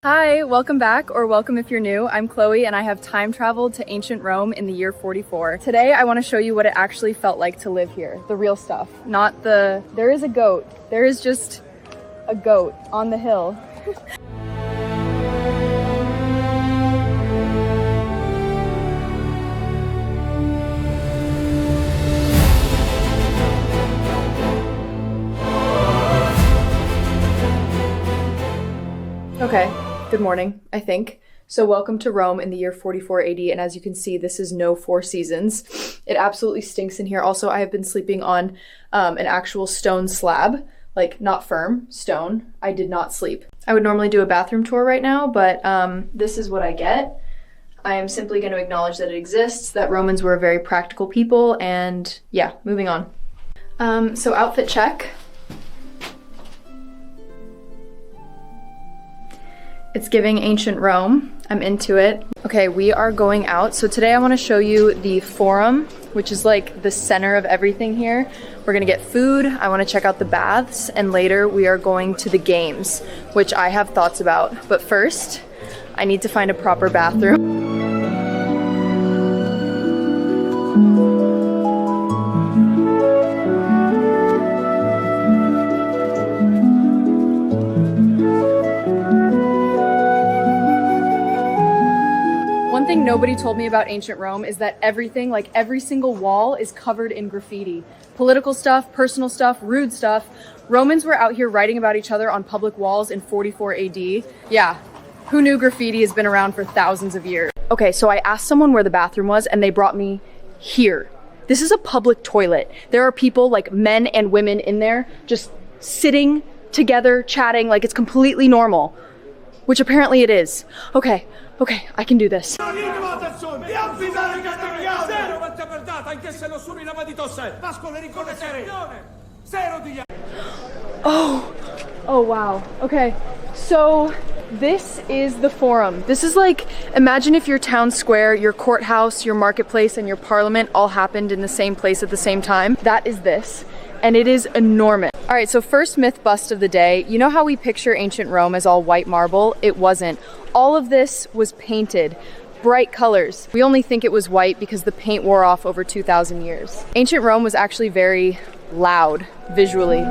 Hi, welcome back, or welcome if you're new. I'm Chloe and I have time traveled to ancient Rome in the year 44. Today I want to show you what it actually felt like to live here. The real stuff, not the... There is a goat. There is just a goat on the hill. Okay. Good morning, I think. So welcome to Rome in the year 44 AD, and as you can see, this is no Four Seasons. It absolutely stinks in here. Also, I have been sleeping on an actual stone slab, like not firm, stone. I did not sleep. I would normally do a bathroom tour right now, but this is what I get. I am simply going to acknowledge that it exists, that Romans were a very practical people, and yeah, moving on. So outfit check. It's giving ancient Rome. I'm into it. Okay, we are going out. So today I want to show you the Forum, which is like the center of everything here. We're gonna get food. I want to check out the baths, and later we are going to the games, which I have thoughts about. But first, I need to find a proper bathroom. One thing nobody told me about ancient Rome is that everything, like every single wall, is covered in graffiti. Political stuff, personal stuff, rude stuff. Romans were out here writing about each other on public walls in 44 AD. Yeah, who knew graffiti has been around for thousands of years? Okay, so I asked someone where the bathroom was and they brought me here. This is a public toilet. There are people, like men and women in there, just sitting together, chatting like it's completely normal, which apparently it is. Okay, I can do this. Oh wow. Okay, so this is the Forum. This is like, imagine if your town square, your courthouse, your marketplace, and your parliament all happened in the same place at the same time. That is this, and it is enormous. All right, so first myth bust of the day. You know how we picture ancient Rome as all white marble? It wasn't. All of this was painted, bright colors. We only think it was white because the paint wore off over 2,000 years. Ancient Rome was actually very loud visually.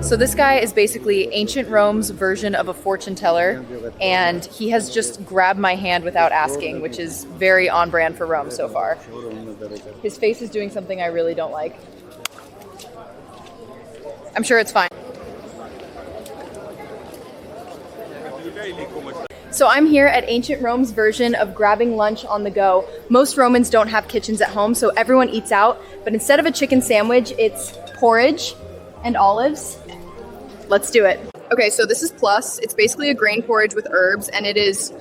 So this guy is basically ancient Rome's version of a fortune teller, and he has just grabbed my hand without asking, which is very on brand for Rome so far. His face is doing something I really don't like. I'm sure it's fine. So I'm here at ancient Rome's version of grabbing lunch on the go. Most Romans don't have kitchens at home, so everyone eats out, but instead of a chicken sandwich, it's porridge and olives. Let's do it. Okay, so this is plus. It's basically a grain porridge with herbs, and it is,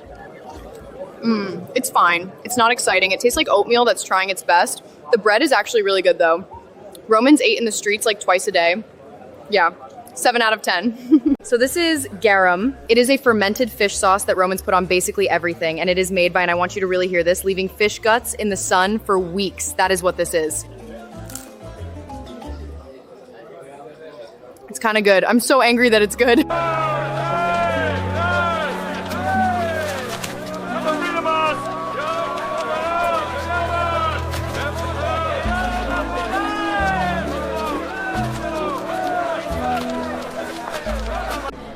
it's fine. It's not exciting. It tastes like oatmeal that's trying its best. The bread is actually really good though. Romans ate in the streets like twice a day. Yeah, 7 out of 10. So this is garum. It is a fermented fish sauce that Romans put on basically everything, and it is made by, and I want you to really hear this, leaving fish guts in the sun for weeks. That is what this is. It's kind of good. I'm so angry that it's good.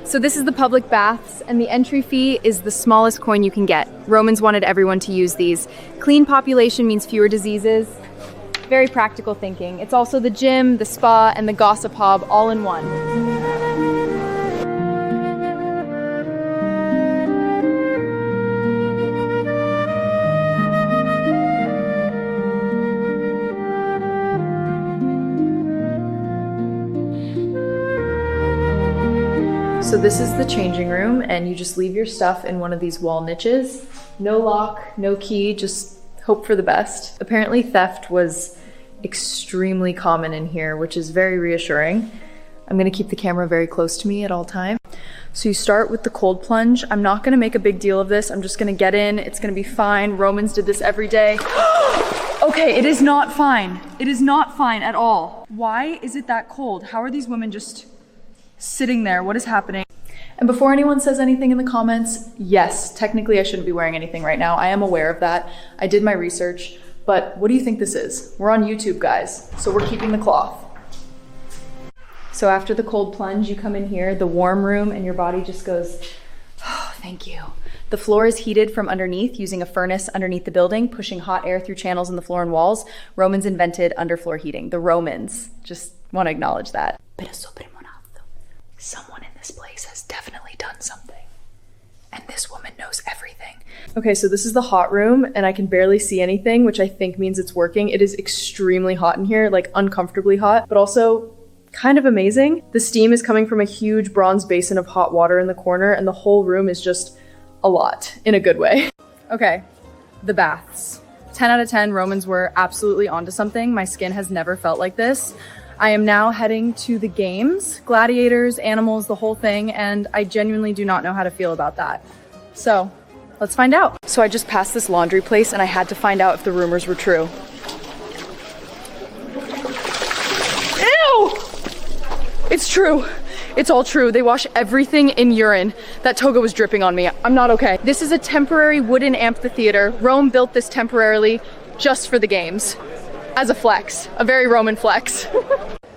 So this is the public baths, and the entry fee is the smallest coin you can get. Romans wanted everyone to use these. Clean population means fewer diseases. Very practical thinking. It's also the gym, the spa, and the gossip hub all in one. So this is the changing room, and you just leave your stuff in one of these wall niches. No lock, no key, just hope for the best. Apparently theft was extremely common in here, which is very reassuring. I'm gonna keep the camera very close to me at all times. So you start with the cold plunge. I'm not gonna make a big deal of this. I'm just gonna get in, it's gonna be fine. Romans did this every day. Okay, it is not fine. It is not fine at all. Why is it that cold? How are these women just sitting there? What is happening? And before anyone says anything in the comments, yes, technically I shouldn't be wearing anything right now. I am aware of that. I did my research, but what do you think this is? We're on YouTube, guys, so we're keeping the cloth. So after the cold plunge, you come in here, the warm room, and your body just goes, oh, thank you. The floor is heated from underneath using a furnace underneath the building, pushing hot air through channels in the floor and walls. Romans invented underfloor heating. The Romans, just want to acknowledge that. Pero sobremonado. Someone in this place has definitely done something. And this woman knows everything. Okay, so this is the hot room, and I can barely see anything, which I think means it's working. It is extremely hot in here, like uncomfortably hot, but also kind of amazing. The steam is coming from a huge bronze basin of hot water in the corner, and the whole room is just a lot, in a good way. Okay, the baths. 10 out of 10, Romans were absolutely onto something. My skin has never felt like this. I am now heading to the games, gladiators, animals, the whole thing, and I genuinely do not know how to feel about that. So, let's find out. So I just passed this laundry place and I had to find out if the rumors were true. Ew! It's true. It's all true. They wash everything in urine. That toga was dripping on me. I'm not okay. This is a temporary wooden amphitheater. Rome built this temporarily just for the games. As a flex, a very Roman flex.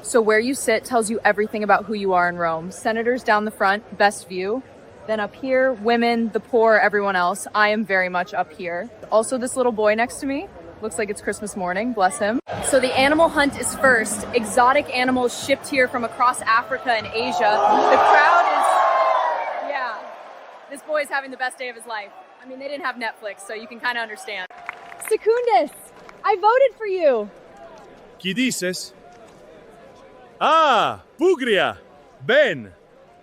So where you sit tells you everything about who you are in Rome. Senators down the front, best view. Then up here, women, the poor, everyone else. I am very much up here. Also, this little boy next to me, looks like it's Christmas morning, bless him. So the animal hunt is first. Exotic animals shipped here from across Africa and Asia. The crowd is, yeah, this boy is having the best day of his life. I mean, they didn't have Netflix, so you can kind of understand. Secundus, I voted for you. ¿Qué dices? Ah, Puglia, Ben.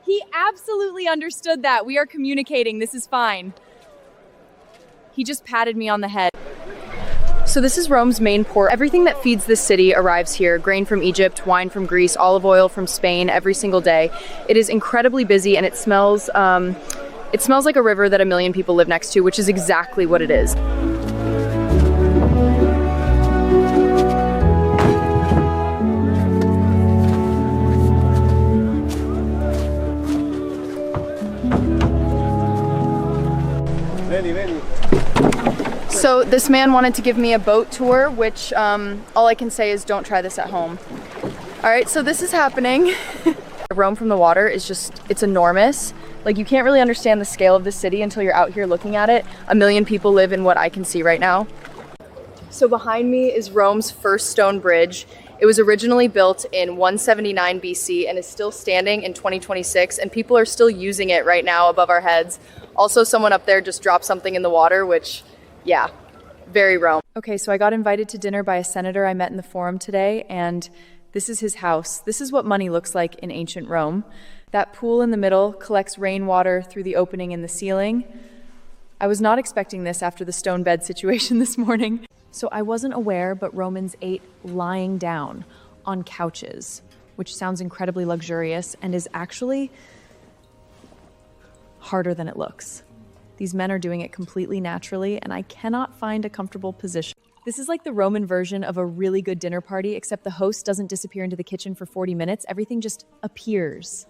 He absolutely understood that. We are communicating, this is fine. He just patted me on the head. So this is Rome's main port. Everything that feeds this city arrives here. Grain from Egypt, wine from Greece, olive oil from Spain every single day. It is incredibly busy and it smells like a river that a million people live next to, which is exactly what it is. So this man wanted to give me a boat tour, which all I can say is don't try this at home. All right, so this is happening. Rome from the water is just, it's enormous. Like you can't really understand the scale of the city until you're out here looking at it. A million people live in what I can see right now. So behind me is Rome's first stone bridge. It was originally built in 179 BC and is still standing in 2026, and people are still using it right now above our heads. Also, someone up there just dropped something in the water, which, yeah, very Rome. Okay, so I got invited to dinner by a senator I met in the forum today, and this is his house. This is what money looks like in ancient Rome. That pool in the middle collects rainwater through the opening in the ceiling. I was not expecting this after the stone bed situation this morning. So I wasn't aware, but Romans ate lying down on couches, which sounds incredibly luxurious and is actually harder than it looks. These men are doing it completely naturally, and I cannot find a comfortable position. This is like the Roman version of a really good dinner party, except the host doesn't disappear into the kitchen for 40 minutes. Everything just appears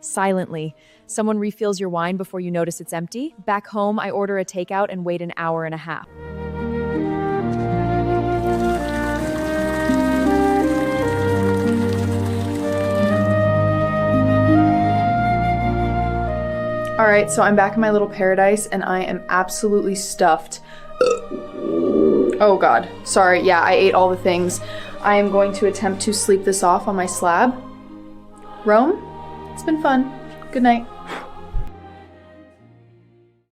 silently. Someone refills your wine before you notice it's empty. Back home, I order a takeout and wait an hour and a half. All right, so I'm back in my little paradise and I am absolutely stuffed. Oh God, sorry, yeah, I ate all the things. I am going to attempt to sleep this off on my slab. Rome, it's been fun. Good night.